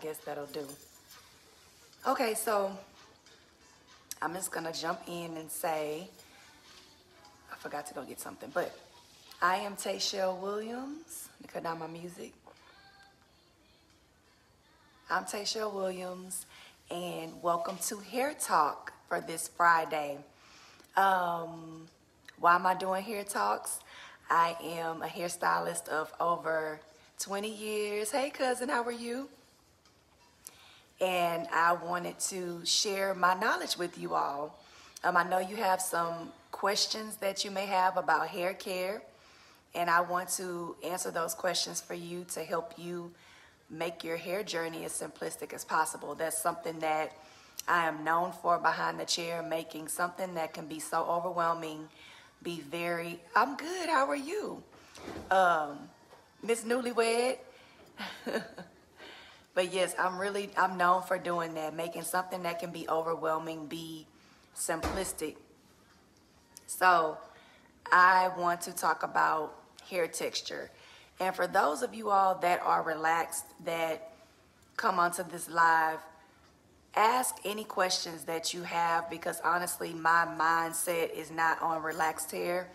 guess that'll do. Okay, so I'm just gonna jump in and say, I forgot to go get something, but I am Tashell Williams. Let me cut down my music. I'm Tashell Williams, and welcome to Hair Talk for this Friday. Why am I doing hair talks? I am a hairstylist of over 20 years. Hey cousin, how are you? And I wanted to share my knowledge with you all. I know you have some questions that you may have about hair care, and I want to answer those questions for you to help you make your hair journey as simplistic as possible. That's something that I am known for behind the chair, making something that can be so overwhelming be very, I'm good, how are you? Miss Newlywed. But yes, I'm known for doing that, making something that can be overwhelming be simplistic. So I want to talk about hair texture. And for those of you all that are relaxed, that come onto this live, ask any questions that you have, because honestly, my mindset is not on relaxed hair,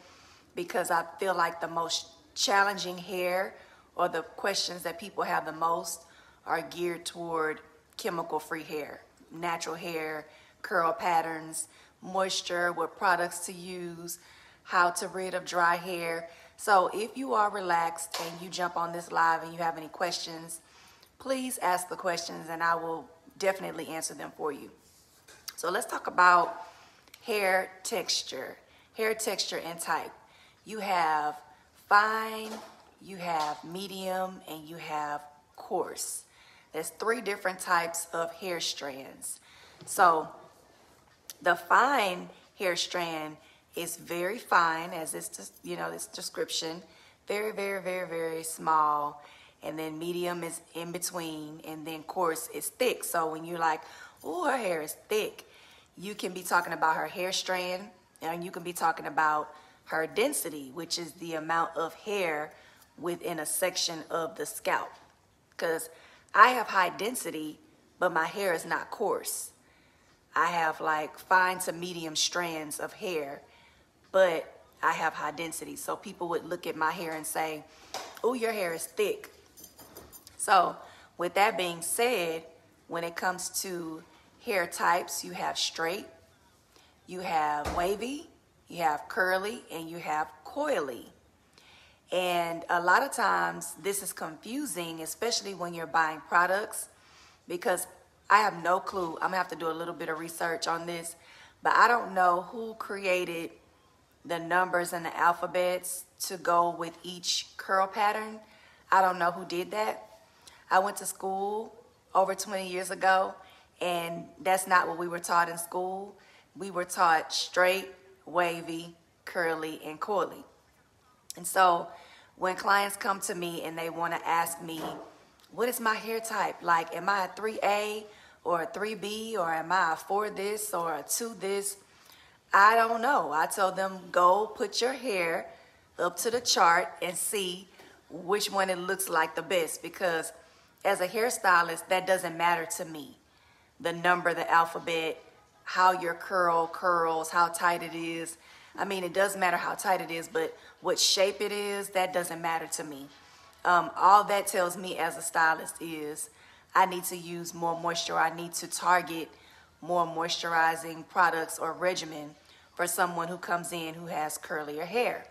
because I feel like the most challenging hair, or the questions that people have the most, are geared toward chemical-free hair, natural hair, curl patterns, moisture, what products to use, how to rid of dry hair. So if you are relaxed and you jump on this live and you have any questions, please ask the questions and I will definitely answer them for you. So let's talk about hair texture. Hair texture and type. You have fine, you have medium, and you have coarse. There's 3 different types of hair strands. So the fine hair strand is very fine, as it's just, this description, very, very, very, very small. And then medium is in between, and then coarse is thick. So when you're like, oh, her hair is thick, you can be talking about her hair strand, and you can be talking about her density, which is the amount of hair within a section of the scalp. Because I have high density, but my hair is not coarse. I have like fine to medium strands of hair, but I have high density. So people would look at my hair and say, oh, your hair is thick. So with that being said, when it comes to hair types, you have straight, you have wavy, you have curly, and you have coily. And a lot of times this is confusing, especially when you're buying products, because I have no clue. I'm gonna have to do a little bit of research on this, but I don't know who created the numbers and the alphabets to go with each curl pattern. I don't know who did that. I went to school over 20 years ago, and that's not what we were taught in school. We were taught straight, wavy, curly, and coily. And so when clients come to me and they want to ask me, what is my hair type? Like, am I a 3A or a 3B, or am I a 4 this or a 2 this? I don't know. I told them, go put your hair up to the chart and see which one it looks like the best, because as a hairstylist, that doesn't matter to me. The number, the alphabet, how your curl curls, how tight it is. I mean, it does matter how tight it is, but what shape it is, that doesn't matter to me. All that tells me as a stylist is I need to use more moisture. I need to target more moisturizing products or regimen for someone who comes in who has curlier hair.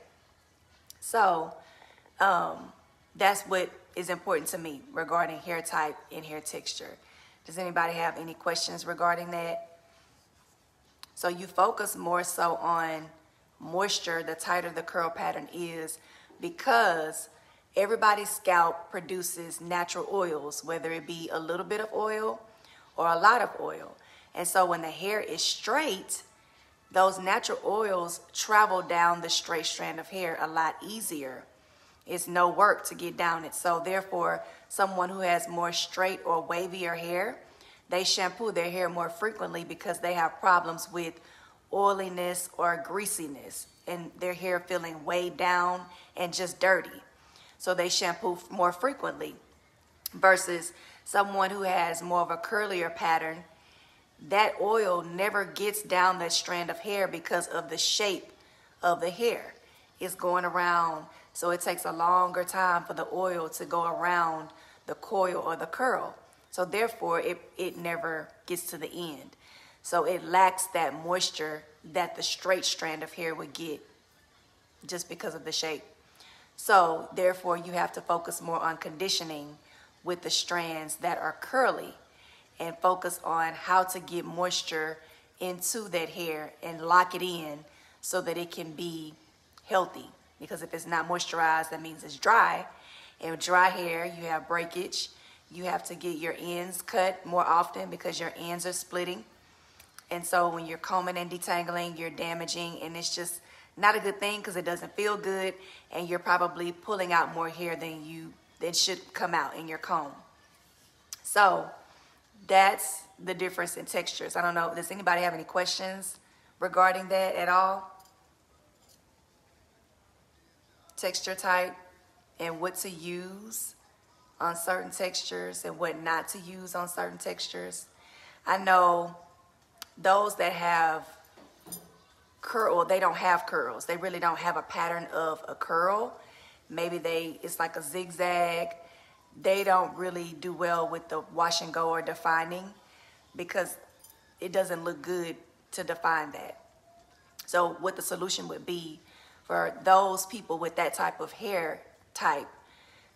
So that's what is important to me regarding hair type and hair texture. Does anybody have any questions regarding that? So you focus more so on moisture the tighter the curl pattern is, because everybody's scalp produces natural oils, whether it be a little bit of oil or a lot of oil. And so when the hair is straight, those natural oils travel down the straight strand of hair a lot easier. It's no work to get down it. So therefore, someone who has more straight or wavier hair, they shampoo their hair more frequently because they have problems with oiliness or greasiness and their hair feeling weighed down and just dirty. So they shampoo more frequently versus someone who has more of a curlier pattern, that oil never gets down that strand of hair because of the shape of the hair. It's going around, so it takes a longer time for the oil to go around the coil or the curl. So therefore, it never gets to the end. So it lacks that moisture that the straight strand of hair would get just because of the shape. So therefore, you have to focus more on conditioning with the strands that are curly and focus on how to get moisture into that hair and lock it in so that it can be healthy. Because if it's not moisturized, that means it's dry. And with dry hair, you have breakage. You have to get your ends cut more often because your ends are splitting. And so when you're combing and detangling, you're damaging, and it's just not a good thing because it doesn't feel good, and you're probably pulling out more hair than should come out in your comb. So that's the difference in textures. I don't know, does anybody have any questions regarding that at all? Texture type and what to use on certain textures and what not to use on certain textures. I know those that have curl, they don't have curls. They really don't have a pattern of a curl. Maybe it's like a zigzag. They don't really do well with the wash and go or defining because it doesn't look good to define that. So what the solution would be for those people with that type of hair type,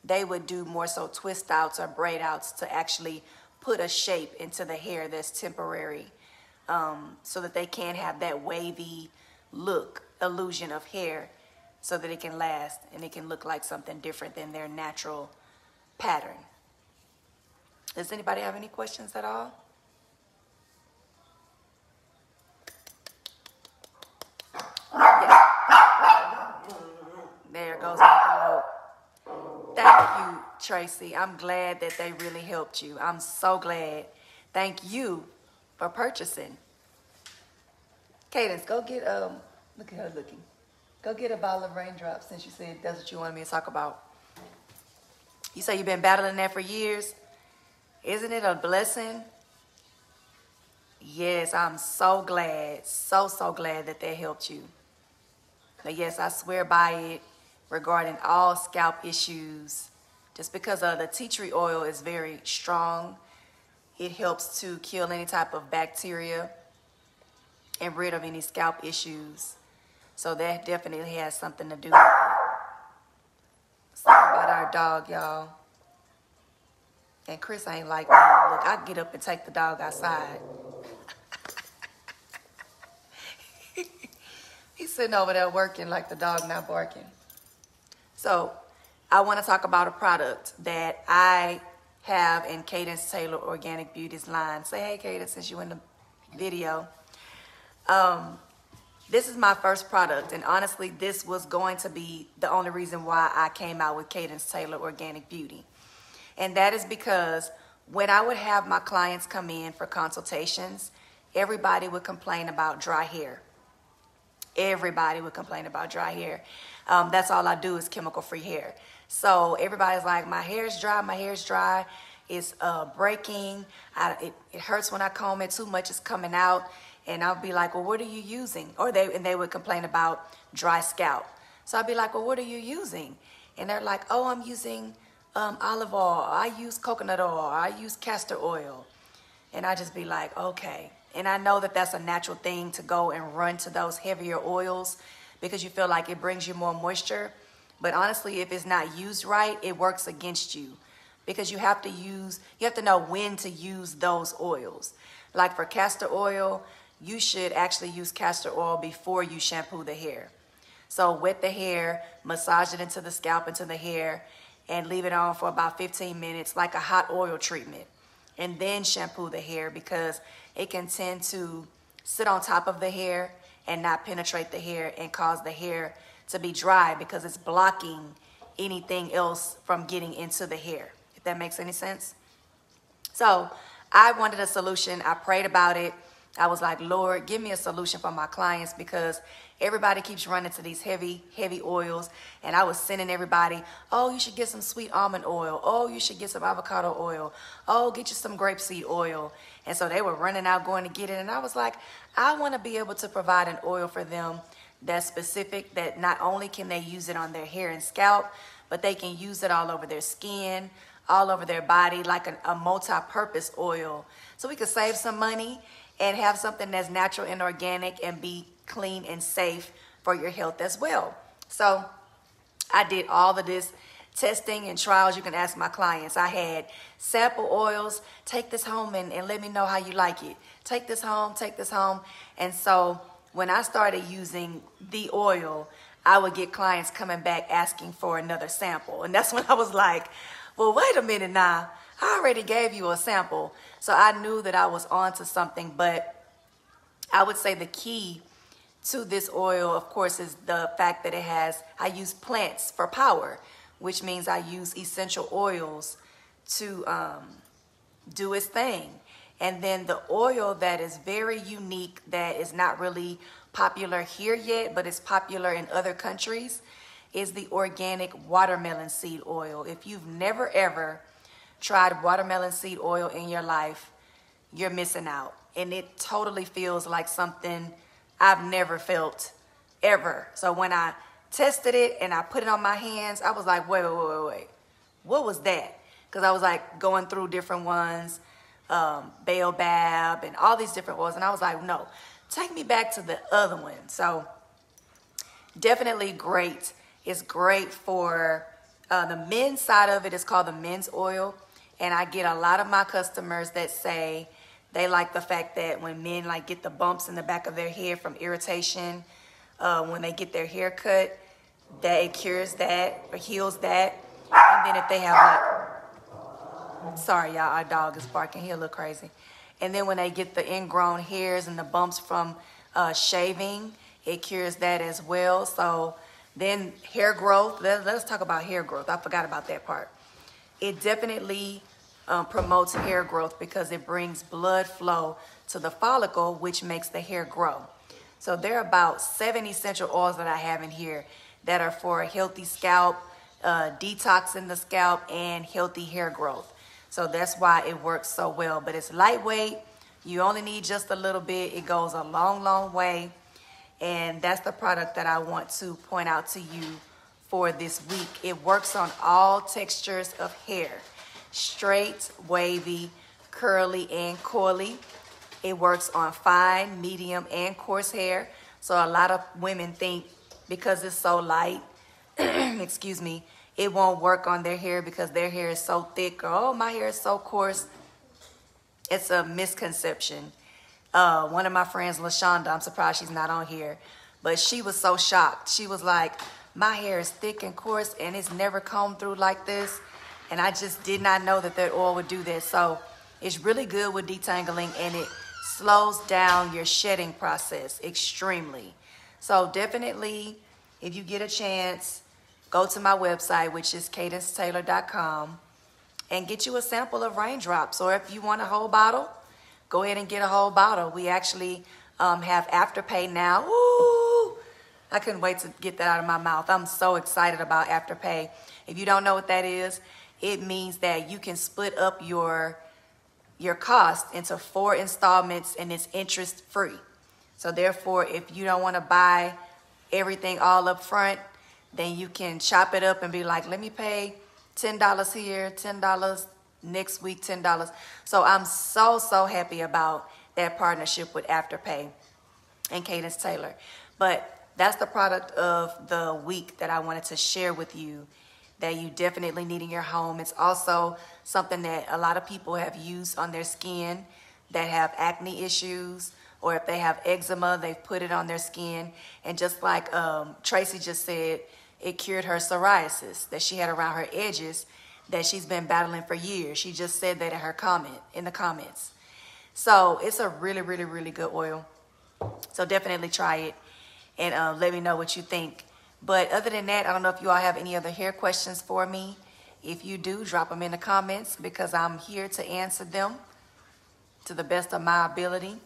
they would do more so twist outs or braid outs to actually put a shape into the hair that's temporary, so that they can have that wavy look, illusion of hair, so that it can last and it can look like something different than their natural pattern. Does anybody have any questions at all? Yes. There goes my dog. Thank you, Tracy. I'm glad that they really helped you. I'm so glad. Thank you for purchasing. Cadence, go get, look at her looking. Go get a bottle of raindrops since you said that's what you wanted me to talk about. You say you've been battling that for years. Isn't it a blessing? Yes, I'm so glad, so glad that helped you. But yes, I swear by it regarding all scalp issues. Just because the tea tree oil is very strong, it helps to kill any type of bacteria and rid of any scalp issues. So that definitely has something to do with it. Sorry about our dog, y'all. And Chris ain't like me. Look, I get up and take the dog outside. He's sitting over there working like the dog not barking. So I want to talk about a product that I have in Cadence Taylor Organic Beauty's line. Say hey, Cadence, since you're in the video. This is my first product, and honestly, this was going to be the only reason why I came out with Cadence Taylor Organic Beauty. And that is because when I would have my clients come in for consultations, everybody would complain about dry hair. Everybody would complain about dry hair. That's all I do is chemical-free hair. So everybody's like, my hair's dry, it's breaking, it hurts when I comb it, too much is coming out. And I'll be like, well, what are you using? Or they would complain about dry scalp. So I'd be like, well, what are you using? And they're like, oh, I'm using olive oil. I use coconut oil. I use castor oil. And I just be like, okay. And I know that that's a natural thing to go and run to those heavier oils because you feel like it brings you more moisture. But honestly, if it's not used right, it works against you because you have to know when to use those oils. Like for castor oil, you should actually use castor oil before you shampoo the hair. So wet the hair, massage it into the scalp, into the hair, and leave it on for about 15 minutes like a hot oil treatment. And then shampoo the hair because it can tend to sit on top of the hair and not penetrate the hair and cause the hair to be dry because it's blocking anything else from getting into the hair, if that makes any sense. So I wanted a solution. I prayed about it. I was like, Lord, give me a solution for my clients, because everybody keeps running to these heavy oils. And I was sending everybody, oh, you should get some sweet almond oil. Oh, you should get some avocado oil. Oh, get you some grapeseed oil. And so they were running out going to get it. And I was like, I want to be able to provide an oil for them that's specific, that not only can they use it on their hair and scalp, but they can use it all over their skin, all over their body, like a multi-purpose oil. So we could save some money and have something that's natural and organic and be clean and safe for your health as well. So I did all of this testing and trials. You can ask my clients. I had sample oils. Take this home and let me know how you like it. Take this home, take this home. And so when I started using the oil, I would get clients coming back asking for another sample. And that's when I was like, well, wait a minute now. I already gave you a sample. So I knew that I was onto something. But I would say the key to this oil, of course, is the fact that I use plants for power, which means I use essential oils to do its thing. And then the oil that is very unique, that is not really popular here yet, but it's popular in other countries, is the organic watermelon seed oil. If you've never ever tried watermelon seed oil in your life, you're missing out. And it totally feels like something I've never felt ever. So when I tested it and I put it on my hands, I was like, wait. What was that? Because I was like going through different ones, baobab and all these different oils. And I was like, no, take me back to the other one. So definitely great. It's great for the men's side of it. Is called the men's oil. And I get a lot of my customers that say they like the fact that when men like get the bumps in the back of their head from irritation, when they get their hair cut, that it cures that or heals that. And then if they have like, sorry y'all, our dog is barking, he a little crazy. And then when they get the ingrown hairs and the bumps from shaving, it cures that as well. So then hair growth, let's talk about hair growth. I forgot about that part. It definitely promotes hair growth because it brings blood flow to the follicle, which makes the hair grow. So there are about 7 essential oils that I have in here that are for a healthy scalp, detoxing the scalp, and healthy hair growth. So that's why it works so well. But it's lightweight. You only need just a little bit. It goes a long, long way. And that's the product that I want to point out to you for this week. It works on all textures of hair. Straight, wavy, curly, and coily. It works on fine, medium, and coarse hair. So a lot of women think because it's so light, excuse me, it won't work on their hair because their hair is so thick. Or, oh, my hair is so coarse. It's a misconception. One of my friends, LaShonda, I'm surprised she's not on here, but she was so shocked. She was like, my hair is thick and coarse and it's never combed through like this. And I just did not know that oil would do that. So it's really good with detangling, and it slows down your shedding process extremely. So definitely, if you get a chance, go to my website, which is cadencetailor.com, and get you a sample of raindrops. Or if you want a whole bottle, go ahead and get a whole bottle. We actually have Afterpay now. Woo! I couldn't wait to get that out of my mouth. I'm so excited about Afterpay. If you don't know what that is, it means that you can split up your cost into 4 installments, and it's interest free. So therefore, if you don't want to buy everything all up front, then you can chop it up and be like, let me pay $10 here, $10 next week, $10. So I'm so happy about that partnership with Afterpay and Cadence Tailor. But that's the product of the week that I wanted to share with you that you definitely need in your home. It's also something that a lot of people have used on their skin that have acne issues, or if they have eczema, they've put it on their skin. And just like Tracy just said, it cured her psoriasis that she had around her edges that she's been battling for years. She just said that in the comments. So it's a really good oil. So definitely try it and let me know what you think. But other than that, I don't know if you all have any other hair questions for me. If you do, drop them in the comments because I'm here to answer them to the best of my ability.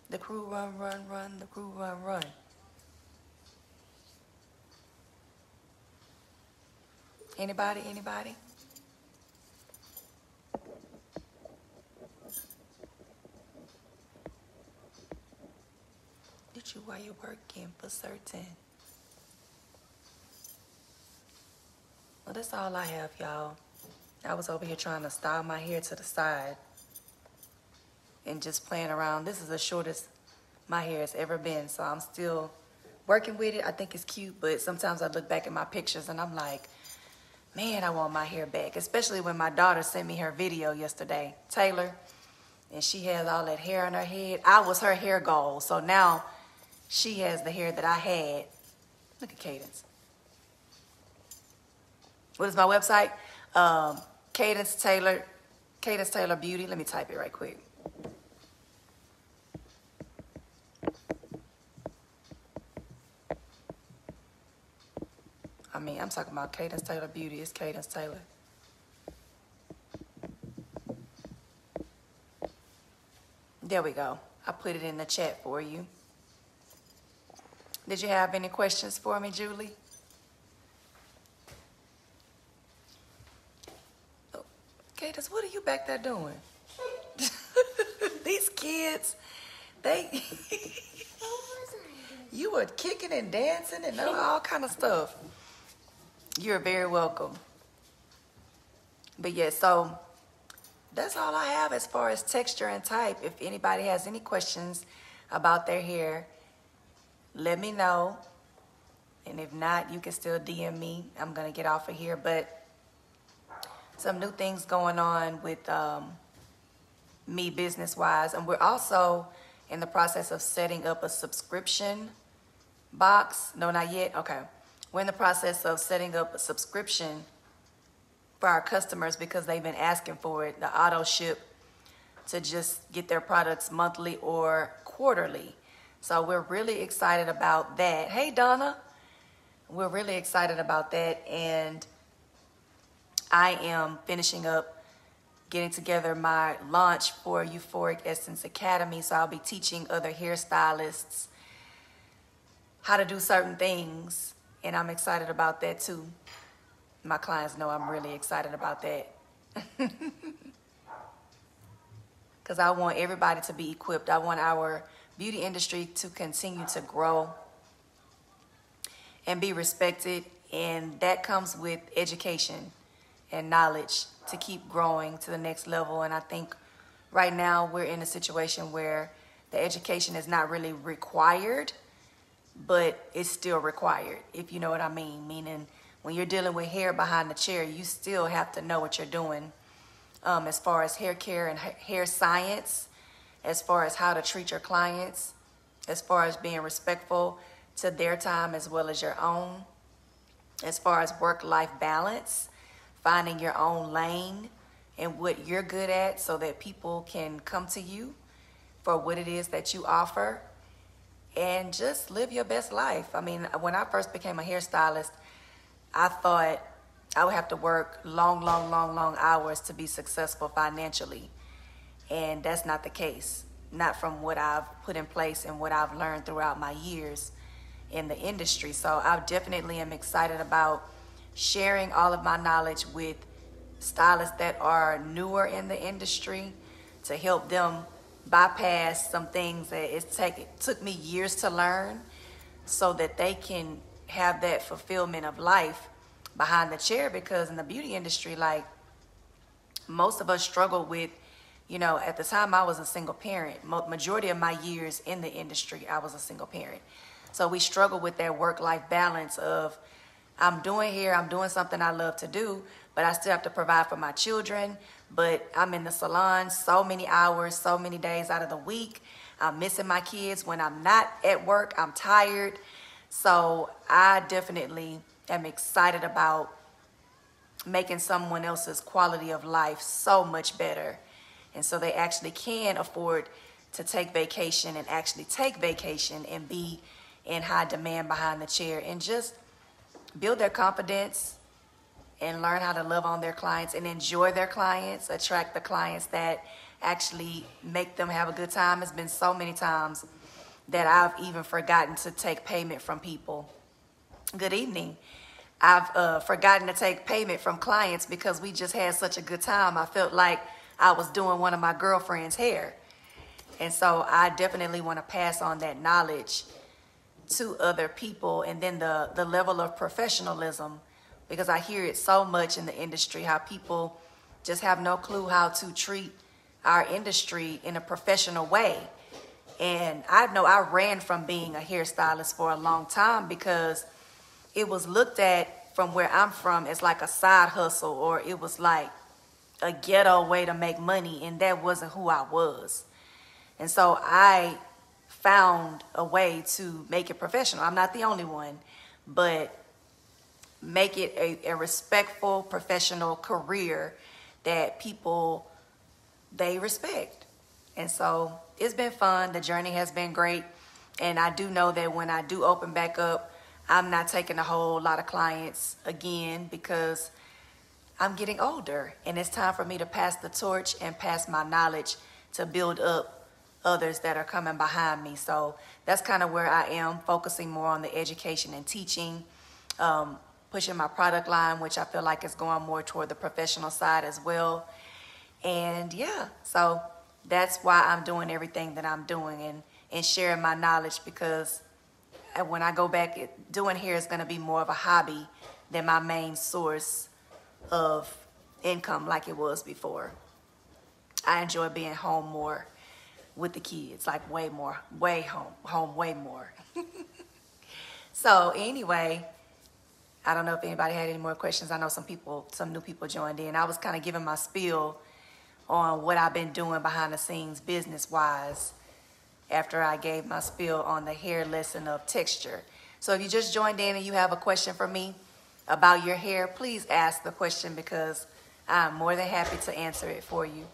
The crew run, run, run. The crew run, run. Anybody? Anybody? Did you while you're working for certain? Well, that's all I have, y'all. I was over here trying to style my hair to the side and just playing around. This is the shortest my hair has ever been, so I'm still working with it. I think it's cute, but sometimes I look back at my pictures and I'm like, man, I want my hair back, especially when my daughter sent me her video yesterday, Taylor, and she has all that hair on her head. I was her hair goal, so now she has the hair that I had. Look at Cadence. What is my website? Cadence Taylor Beauty. Let me type it right quick. I'm talking about Cadence Taylor Beauty. It's Cadence Taylor. There we go. I put it in the chat for you. Did you have any questions for me, Julie? Oh, Cadence, what are you back there doing? These kids, you were kicking and dancing and all kind of stuff. You're very welcome. But yeah, so that's all I have as far as texture and type. If anybody has any questions about their hair, let me know. And if not, you can still DM me. I'm going to get off of here. But some new things going on with me business-wise. And we're also in the process of setting up a subscription box. No, not yet. Okay. We're in the process of setting up a subscription for our customers because they've been asking for it, the auto ship, to just get their products monthly or quarterly. So we're really excited about that. Hey, Donna. We're really excited about that. And I am finishing up getting together my launch for Euphoric Essence Academy. So I'll be teaching other hairstylists how to do certain things. And I'm excited about that too. My clients know I'm really excited about that. Because I want everybody to be equipped. I want our beauty industry to continue to grow and be respected. And that comes with education and knowledge to keep growing to the next level. And I think right now we're in a situation where the education is not really required, but it's still required, if you know what I mean. Meaning, when you're dealing with hair behind the chair, you still have to know what you're doing as far as hair care and hair science, as far as how to treat your clients, as far as being respectful to their time as well as your own, as far as work-life balance, finding your own lane and what you're good at so that people can come to you for what it is that you offer. And just live your best life. I mean, when I first became a hairstylist, I thought I would have to work long hours to be successful financially. And that's not the case. Not from what I've put in place and what I've learned throughout my years in the industry. So I definitely am excited about sharing all of my knowledge with stylists that are newer in the industry to help them bypass some things that it took me years to learn so that they can have that fulfillment of life behind the chair. Because in the beauty industry, like, most of us struggle with, at the time I was a single parent. Majority of my years in the industry, I was a single parent. So we struggle with that work-life balance of, I'm doing something I love to do, but I still have to provide for my children. But I'm in the salon so many hours, so many days out of the week. I'm missing my kids when I'm not at work. I'm tired. So I definitely am excited about making someone else's quality of life so much better. And so they actually can afford to take vacation and actually take vacation and be in high demand behind the chair and just build their confidence and learn how to love on their clients and enjoy their clients, attract the clients that actually make them have a good time. It's been so many times that I've even forgotten to take payment from people. Good evening. I've forgotten to take payment from clients because we just had such a good time. I felt like I was doing one of my girlfriend's hair. And so I definitely want to pass on that knowledge to other people. And then the level of professionalism, because I hear it so much in the industry, how people just have no clue how to treat our industry in a professional way. And I know I ran from being a hairstylist for a long time because it was looked at from where I'm from as like a side hustle, or it was like a ghetto way to make money, and that wasn't who I was. And so I found a way to make it professional. I'm not the only one, but make it a respectful, professional career that people, they respect. And so it's been fun. The journey has been great. And I do know that when I do open back up, I'm not taking a whole lot of clients again because I'm getting older, and it's time for me to pass the torch and pass my knowledge to build up others that are coming behind me. So that's kind of where I am, focusing more on the education and teaching, pushing my product line, which I feel like is going more toward the professional side as well. And yeah, so that's why I'm doing everything that I'm doing and sharing my knowledge, because when I go back, doing hair is going to be more of a hobby than my main source of income like it was before. I enjoy being home more with the kids, like way home way more. So anyway, I don't know if anybody had any more questions. I know some new people joined in. I was kind of giving my spiel on what I've been doing behind the scenes business-wise after I gave my spiel on the hair lesson of texture. So if you just joined in and you have a question for me about your hair, please ask the question, because I'm more than happy to answer it for you.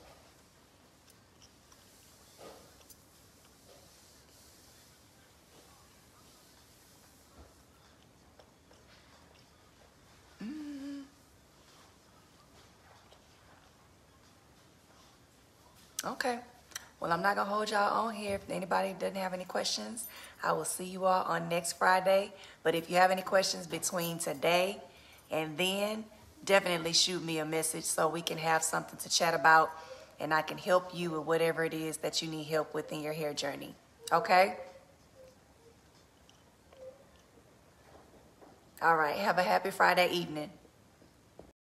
Okay. Well, I'm not going to hold y'all on here. If anybody doesn't have any questions, I will see you all on next Friday. But if you have any questions between today and then, definitely shoot me a message so we can have something to chat about, and I can help you with whatever it is that you need help with in your hair journey. Okay? All right. Have a happy Friday evening.